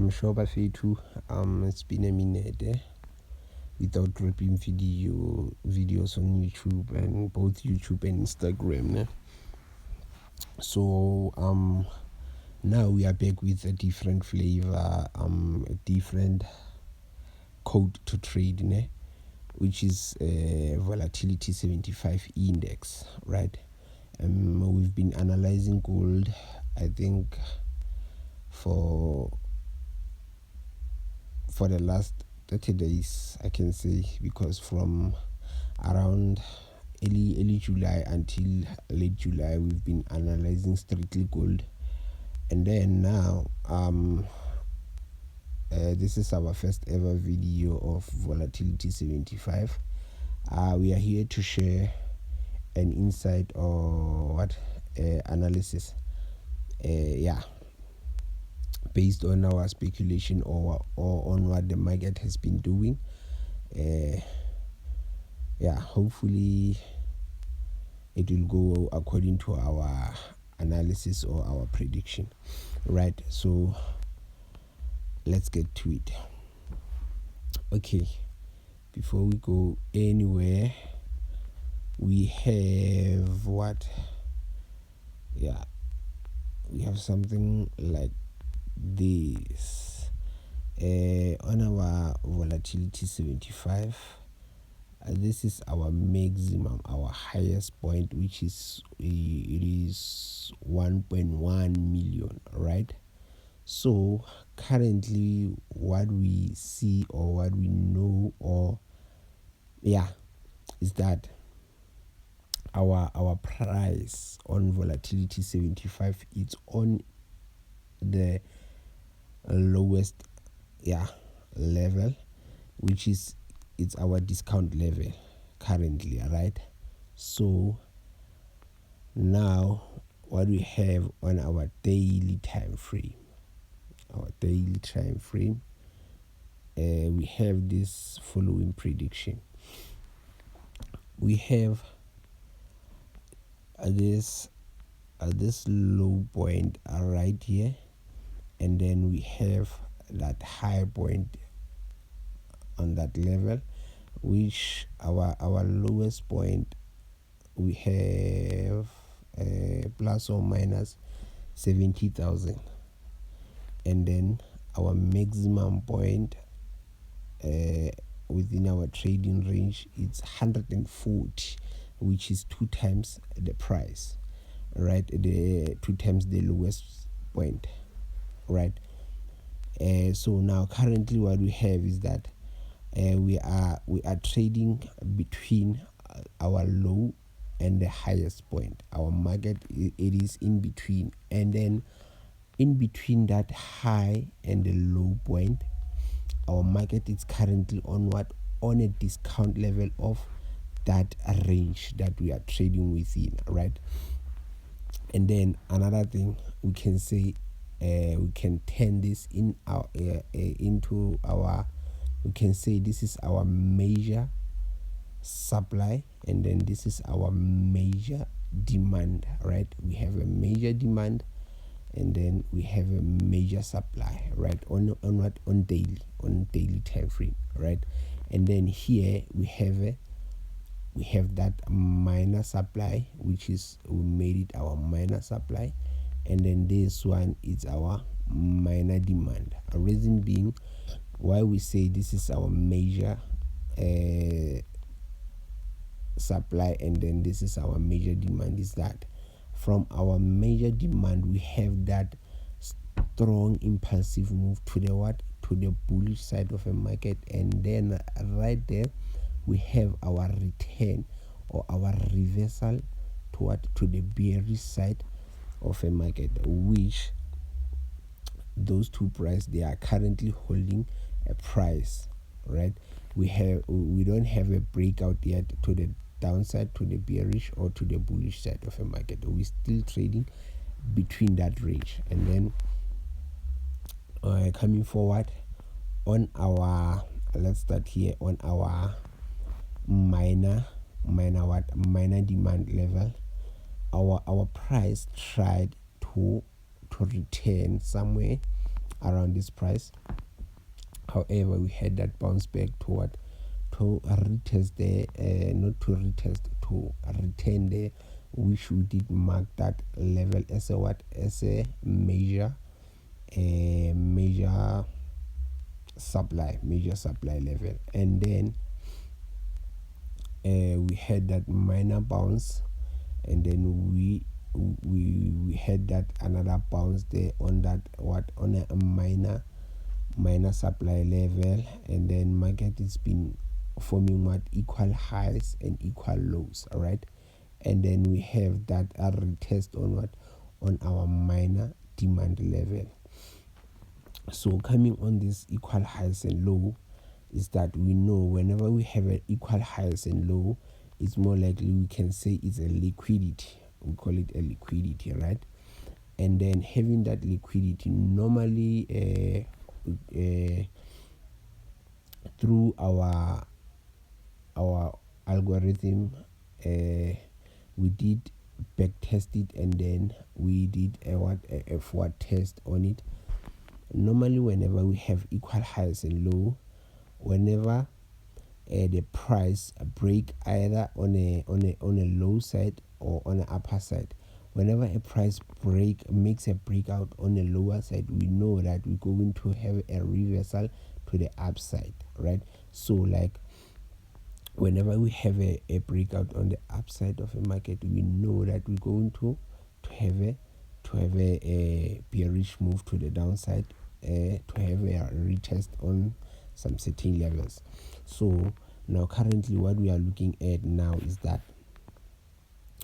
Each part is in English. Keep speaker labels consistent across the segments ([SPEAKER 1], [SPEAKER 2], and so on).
[SPEAKER 1] I'm sure Bafetu, it's been a minute without dropping videos on YouTube, and both YouTube and Instagram. So now we are back with a different flavor, a different code to trade, which is Volatility 75 index, right? We've been analyzing gold, I think, for the last 30 days, I can say, because from around early July until late July, we've been analyzing strictly gold. And then now, this is our first ever video of Volatility 75. We are here to share an insight or analysis, based on our speculation or on what the market has been doing. Hopefully it will go according to our analysis or our prediction, right? So let's get to it. Okay, before we go anywhere, we have we have something like this on our Volatility 75. This is our maximum, our highest point, which is it is 1.1 million, right? So currently what we see or what we know is that our price on Volatility 75, it's on the lowest level, which is it's our discount level currently, right? So now what we have on our daily time frame, we have this following prediction. We have this low point right here, and then we have that high point on that level, which our lowest point we have plus or minus 70,000, and then our maximum point within our trading range is 140, which is 2 times the price, right? The 2 times the lowest point, right? So now currently what we have is that we are trading between our low and the highest point. Our market, it is in between, and then in between that high and the low point, our market is currently on a discount level of that range that we are trading within, right? And then another thing we can say, we can turn this in our into our, we can say this is our major supply, and then this is our major demand, right? We have a major demand, and then we have a major supply, right? On daily time frame, right? And then here we have that minor supply, which is, we made it our minor supply, and then this one is our minor demand. A reason being why we say this is our major supply and then this is our major demand is that from our major demand we have that strong impulsive move to the bullish side of a market, and then right there we have our return or our reversal to the bearish side of a market, which those two prices, they are currently holding a price, right? We don't have a breakout yet to the downside, to the bearish or to the bullish side of a market. We're still trading between that range. And then coming forward on our, let's start here on our minor demand level. Our price tried to return somewhere around this price. However, we had that bounce back to retest there, not to retest, to return there, which we did mark that level as a what, as a major supply level. And then we had that minor bounce, and then we had that another bounce there on that what, on a minor supply level. And then market has been forming what, equal highs and equal lows. All right, and then we have that a retest on what, on our minor demand level. So coming on this equal highs and low is that we know whenever we have an equal highs and low, it's more likely we can say it's a liquidity. We call it a liquidity, right? And then having that liquidity, normally through our algorithm, we did back test it, and then we did a forward test on it. Normally, whenever we have equal highs and low, whenever the price break either on a low side or on the upper side, whenever a price makes a breakout on the lower side, we know that we're going to have a reversal to the upside, right? So like whenever we have a breakout on the upside of a market, we know that we're going to have a bearish move to the downside, to have a retest on some certain levels. So now currently what we are looking at now is that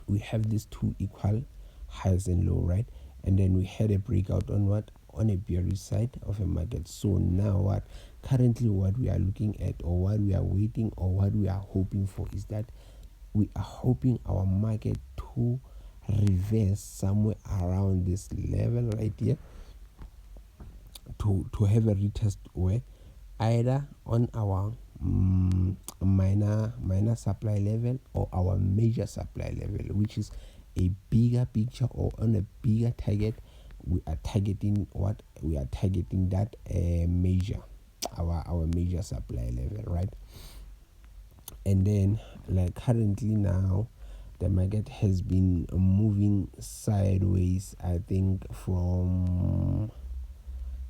[SPEAKER 1] we have these two equal highs and low, right? And then we had a breakout on what, on a bearish side of a market. So now what, currently what we are looking at, or what we are waiting, or what we are hoping for, is that we are hoping our market to reverse somewhere around this level right here, to have a retest where either on our minor supply level or our major supply level, which is a bigger picture, or on a bigger target. We are targeting what, we are targeting that major, our major supply level, right? And then like currently now the market has been moving sideways, I think from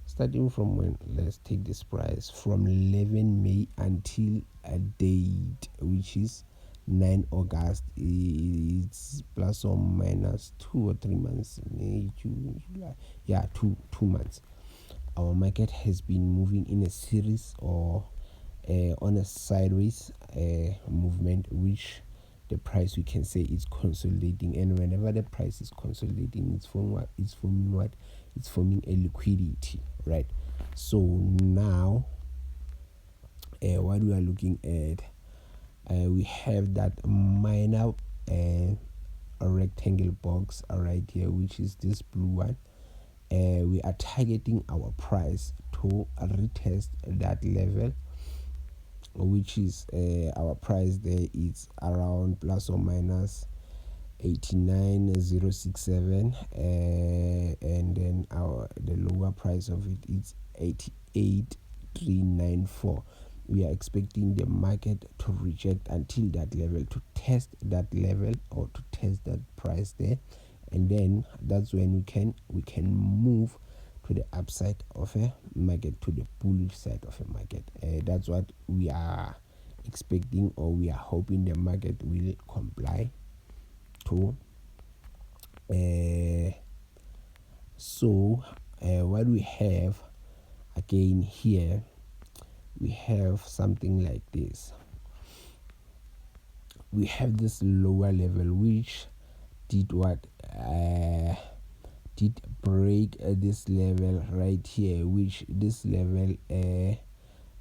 [SPEAKER 1] starting from when, let's take this price from 11 May until a date which is 9 August. It's plus or minus 2 or 3 months, May, June, July, yeah, two months. Our market has been moving in a series, or on a sideways movement, which the price we can say is consolidating. And whenever the price is consolidating, it's forming a liquidity, right? So now what we are looking at, we have that minor rectangle box right here, which is this blue one. We are targeting our price to retest that level, which is our price there is around plus or minus 89,067, and then the lower price of it is 88,394. We are expecting the market to reject until that level, to test that level, or to test that price there, and then that's when we can move to the upside of a market, to the bullish side of a market. That's what we are expecting, or we are hoping the market will comply to. So what we have again here, we have something like this. We have this lower level which did what, did break this level right here, which this level, the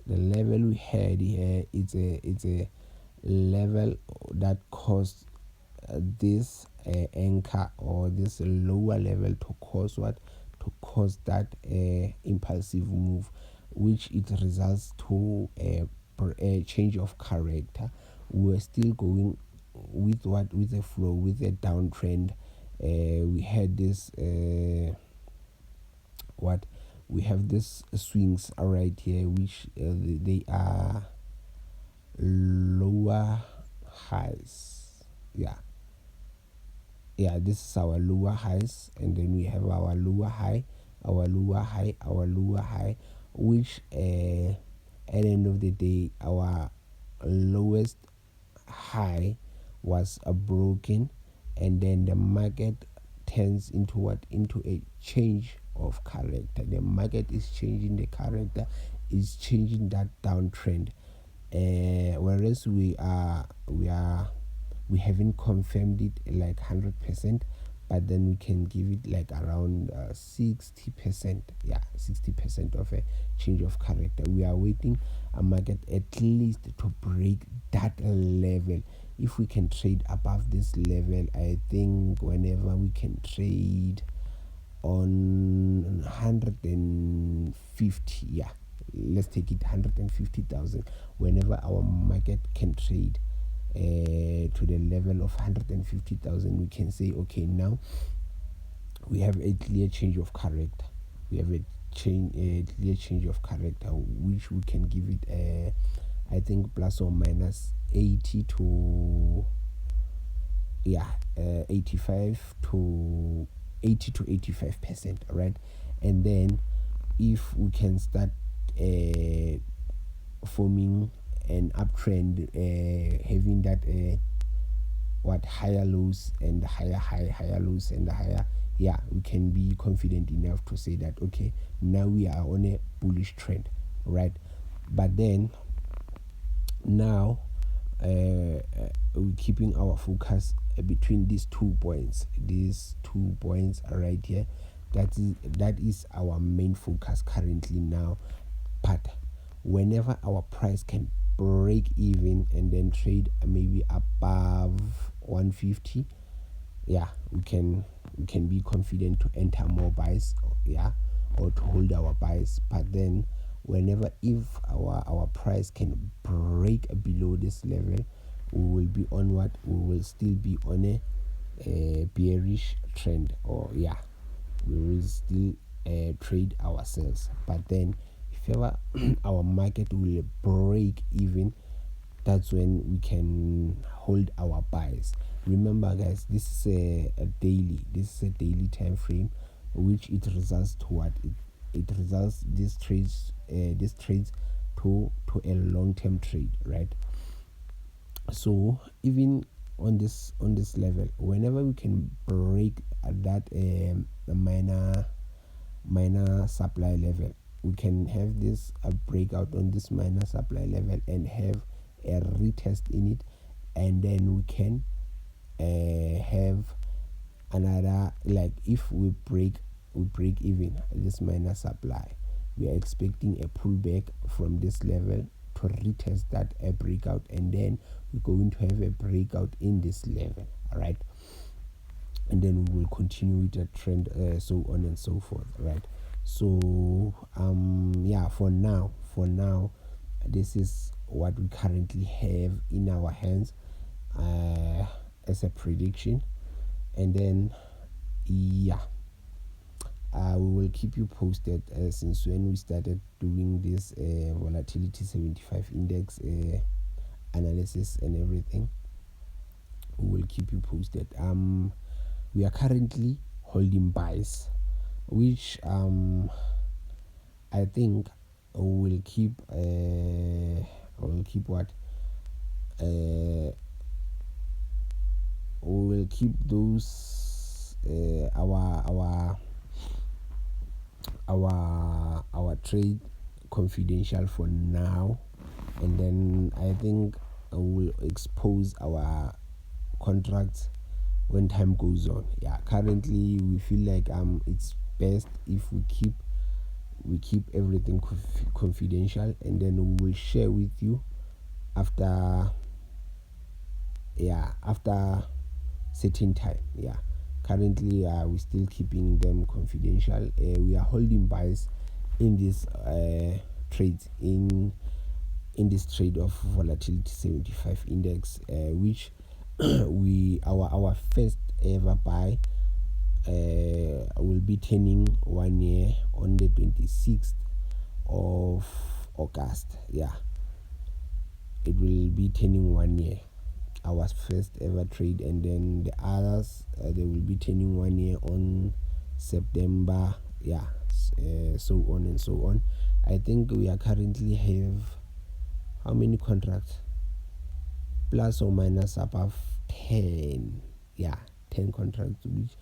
[SPEAKER 1] level we had here, it's a level that caused this anchor, or this lower level, to cause what, to cause that impulsive move, which it results to a change of character. We're still going with what, with the flow, with the downtrend. We had this we have this swings right here, which they are lower highs. Yeah, this is our lower highs, and then we have our lower high, our lower high, our lower high, which at the end of the day, our lowest high was broken, and then the market turns into what? Into a change of character. The market is changing the character, is changing that downtrend. Whereas we haven't confirmed it like 100%, but then we can give it like around 60%. Yeah, 60% of a change of character. We are waiting a market at least to break that level. If we can trade above this level, I think whenever we can trade on 150, yeah, let's take it 150,000. Whenever our market can trade to the level of 150,000, we can say, okay, now we have a clear change of character. We have a clear change of character, which we can give it I think plus or minus 80 to 85 to 80 to 85%, right? And then if we can start forming an uptrend, having that what higher lows and higher lows and higher, yeah, we can be confident enough to say that okay, now we are on a bullish trend, right? But then now we're keeping our focus between these 2 points. These 2 points are right here. That is our main focus currently now. But whenever our price can break even and then trade maybe above 150, yeah, we can be confident to enter more buys, yeah, or to hold our buys. But then whenever if our price can break below this level, we will be on what? We will still be on a bearish trend, or yeah, we will still trade ourselves. But then if ever our market will break even, that's when we can hold our buys. Remember guys, this is a daily time frame, which it results to what? It results these trades to a long-term trade, right? So even on this level, whenever we can break that minor supply level, we can have this a breakout on this minor supply level and have a retest in it, and then we can have another, like if we break even this minor supply, we are expecting a pullback from this level to retest that a breakout, and then we're going to have a breakout in this level, all right? And then we will continue with the trend, so on and so forth, right? So yeah, for now this is what we currently have in our hands as a prediction. And then yeah, we will keep you posted since when we started doing this volatility 75 index analysis and everything. We will keep you posted. We are currently holding buys, which I think will keep what we will keep those our trade confidential for now, and then I think we'll expose our contracts when time goes on. Yeah, currently we feel like it's best if we keep everything confidential, and then we will share with you after certain time. Yeah, currently we're still keeping them confidential. We are holding buys in this trades in this trade of volatility 75 index, which our first ever buy will be turning 1 year on the 26th of August. Yeah, it will be turning 1 year, our first ever trade, and then the others they will be turning 1 year on September. Yeah, so on and so on. I think we are currently have how many contracts? Plus or minus above 10. Yeah, 10 contracts, which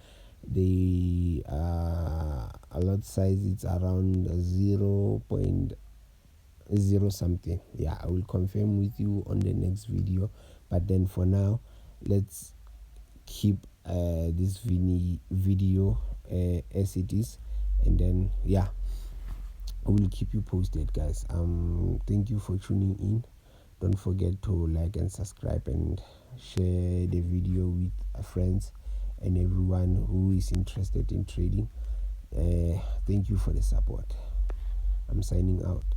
[SPEAKER 1] the a lot size it's around 0.0 something. Yeah, I will confirm with you on the next video, but then for now let's keep this video as it is, and then yeah, I will keep you posted, guys. Thank you for tuning in. Don't forget to like and subscribe and share the video with friends and everyone who is interested in trading. Thank you for the support. I'm signing out.